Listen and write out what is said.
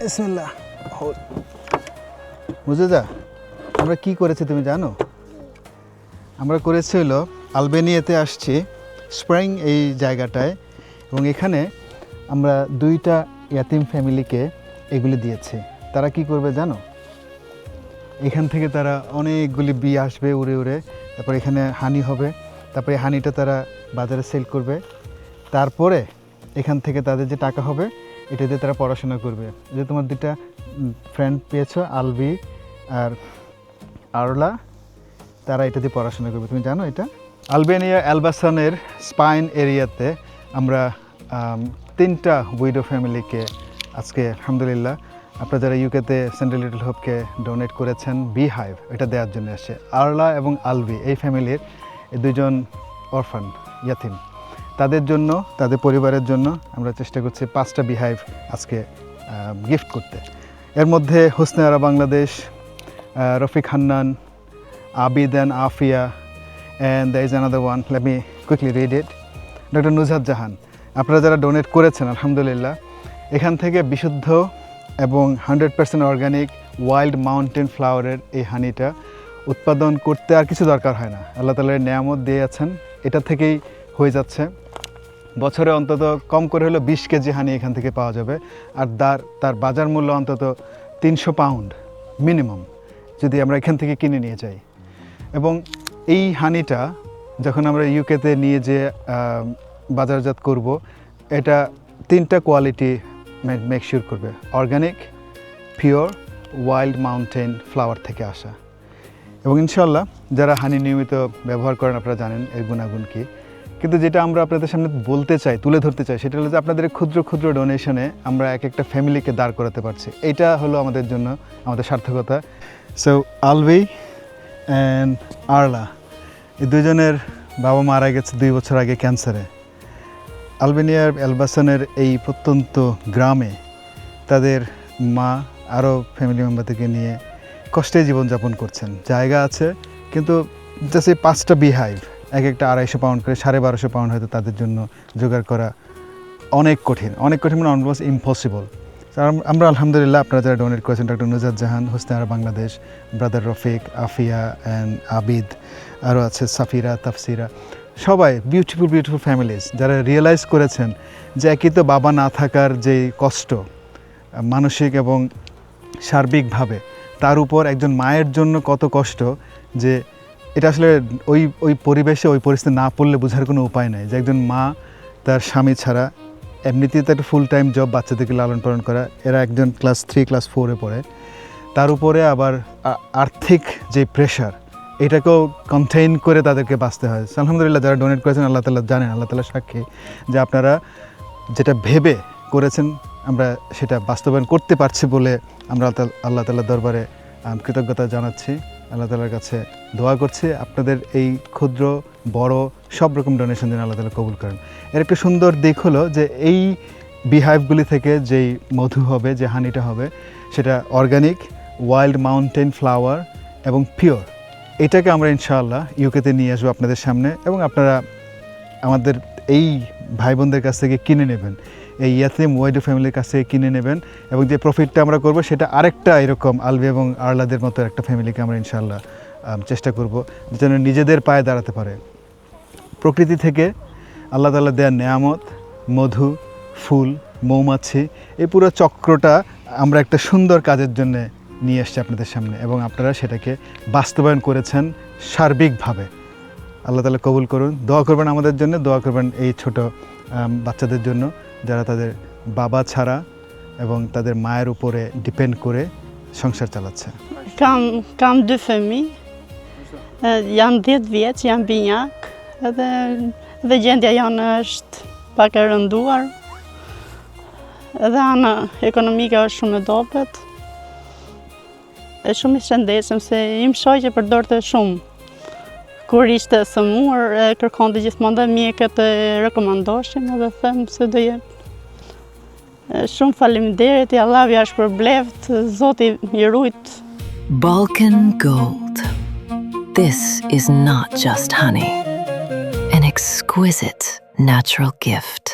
বিসমিল্লাহ। বুঝে যা, আমরা কি করেছি তুমি জানো? আমরা করেছি হলো আলবেনিয়াতে আসছি, স্প্রিং এই জায়গাটায়, এবং এখানে আমরা 2টা ইয়াতিম ফ্যামিলিকে এগুলি দিয়েছি। তারা কি করবে জানো? এখান থেকে তারা অনেকগুলি বি আসবে উড়ে উড়ে, তারপর এখানে হানি হবে, তারপরে হানিটা তারা বাজারে সেল করবে, তারপরে এখান থেকে তাদের যে টাকা হবে এটা দিয়ে তারা পড়াশোনা করবে। যে তোমার 2টা ফ্রেন্ড পেয়েছো, আলবি আর আরলা, তারা এটা দিয়ে পড়াশোনা করবে। তুমি জানো এটা? আলবেনিয়া এলবাসানের স্পাইন এরিয়াতে আমরা 3টা উইডো ফ্যামিলিকে আজকে আলহামদুলিল্লাহ, আপনারা যারা ইউকেতে সেন্ট্রাল লিটল হোপকে ডোনেট করেছেন বি হাইভ, এটা দেওয়ার জন্য আসে। আরলা এবং আলবি এই ফ্যামিলির 2জন অরফান ইয়াতিম, তাদের জন্য, তাদের পরিবারের জন্য আমরা চেষ্টা করছি 5টা বি হাইভ আজকে গিফট করতে। এর মধ্যে Hosne Ara Bangladesh, Rafiq Hannan, Abid and Afia, and there is another one. Let me quickly read it. Doctor Nuzhat Jahan, আপনারা যারা ডোনেট করেছেন আলহামদুলিল্লাহ, এখান থেকে বিশুদ্ধ এবং 100% অর্গানিক ওয়াইল্ড মাউন্টেন ফ্লাওয়ারের এই হানিটা উৎপাদন করতে আর কিছু দরকার হয় না। আল্লাহ তাআলার নেয়ামত দিয়েছেন, এটা থেকেই হয়ে যাচ্ছে। বছরে অন্তত কম করে হলো 20 কেজি হানি এখান থেকে পাওয়া যাবে, আর তার বাজার মূল্য অন্তত 300 পাউন্ড মিনিমাম যদি আমরা এখান থেকে কিনে নিয়ে যাই। এবং এই হানিটা যখন আমরা ইউকেতে নিয়ে যে বাজারজাত করব, এটা 3টা কোয়ালিটি মেকশিওর করবে: organic, pure, wild mountain flower থেকে আসা। এবং ইনশাল্লাহ যারা হানি নিয়মিত ব্যবহার করেন আপনারা জানেন এর গুণাগুণ কী। কিন্তু যেটা আমরা আপনাদের সামনে বলতে চাই, তুলে ধরতে চাই, সেটা হলো যে আপনাদের ক্ষুদ্র ক্ষুদ্র ডোনেশনে আমরা এক একটা ফ্যামিলিকে দাঁড় করাতে পারছি। এটা হলো আমাদের জন্য আমাদের সার্থকতা। সো আলবি অ্যান্ড আরলা, এই 2জনের বাবা মারা গেছে 2 বছর আগে ক্যান্সারে। আলবেনিয়ার এলবাসানের এই প্রত্যন্ত গ্রামে তাদের মা আরও ফ্যামিলি মেম্বারদেরকে নিয়ে কষ্টে জীবনযাপন করছেন। জায়গা আছে কিন্তু জাস্ট এই 5টা বি হাইভ, এক একটা 250 পাউন্ড করে, 1250 পাউন্ড হয়তো তাদের জন্য জোগাড় করা অনেক কঠিন, অনেক কঠিন, মানে অলমোস্ট ইম্পসিবল। আমরা আলহামদুলিল্লাহ আপনারা যারা ডোনেট করেছেন, doctor Nuzhat Jahan, Hosne Ara Bangladesh, brother Rafiq, Afia and Abid, আরও আছে সাফিরা, তাফসিরা, সবাই বিউটিফুল বিউটিফুল ফ্যামিলিজ যারা রিয়েলাইজ করেছেন যে একই তো বাবা না থাকার যে কষ্ট মানসিক এবং সার্বিকভাবে, তার উপর একজন মায়ের জন্য কত কষ্ট, যে এটা আসলে ওই পরিবেশে ওই পরিস্থিতি না পড়লে বোঝার কোনো উপায় নেই যে একজন মা তার স্বামী ছাড়া, এমনিতেই তো একটা ফুল টাইম জব বাচ্চাদেরকে লালন পালন করা, এরা একজন ক্লাস 3 ক্লাস 4-এ পড়ে, তার উপরে আবার আর্থিক যে প্রেশার, এটাকেও কন্টেইন করে তাদেরকে বাঁচতে হয়। আলহামদুলিল্লাহ যারা ডোনেট করেছেন আল্লাহ তাআলা জানেন, আল্লাহ তাআলা সাক্ষী যে আপনারা যেটা ভেবে করেছেন আমরা সেটা বাস্তবায়ন করতে পারছি বলে আমরা আল্লাহ তাআলার দরবারে কৃতজ্ঞতা জানাচ্ছি। আল্লাহ তাআলার কাছে দোয়া করছি আপনাদের এই ক্ষুদ্র বড় সব রকম ডোনেশন যেন আল্লাহ তাআলা কবুল করেন। এর একটা সুন্দর দিক হলো যে এই বিহাইভগুলি থেকে যেই মধু হবে, যে হানিটা হবে, সেটা অর্গানিক, ওয়াইল্ড মাউন্টেন ফ্লাওয়ার এবং পিওর। এটাকে আমরা ইনশাআল্লাহ ইউকেতে নিয়ে আসবো আপনাদের সামনে, এবং আপনারা আমাদের এই ভাই বোনদের কাছ থেকে কিনে নেবেন, এই ইয়াতিম ওয়াইডো ফ্যামিলির কাছ থেকে কিনে নেবেন, এবং যে প্রফিটটা আমরা করব সেটা আরেকটা এরকম আলবি এবং আরলাদের মতো একটা ফ্যামিলিকে আমরা ইনশাআল্লাহ চেষ্টা করব যেন নিজেদের পায়ে দাঁড়াতে পারে। প্রকৃতি থেকে আল্লাহ তাআলা দেয়া নেয়ামত, মধু, ফুল, মৌমাছি, এই পুরো চক্রটা আমরা একটা সুন্দর কাজের জন্য নিয়ে এসছি আপনাদের সামনে, এবং আপনারা সেটাকে বাস্তবায়ন করেছেন সার্বিকভাবে। আল্লাহ তাআলা কবুল করুন। দোয়া করবেন আমাদের জন্য, দোয়া করবেন এই ছোট বাচ্চাদের জন্য যারা তাদের বাবা ছাড়া এবং তাদের মায়ের উপরে ডিপেন্ড করে সংসার চালাচ্ছে। Kam 2 fëmijë, janë 10 vjeç, janë binjak, edhe gjendja janë është pak e rënduar, edhe ana ekonomike është shumë e dobët, e shumë i shëndetshëm se im shoqe përdorte shumë. Kur ishte sëmur, kërkonte gjithmonë dhe mjekët e rekomandoshin, edhe them se do jetë. Shumë faleminderit, i Allahu ja shpërbleft, Zoti i rujt. Balkan Gold. This is not just honey, an exquisite natural gift.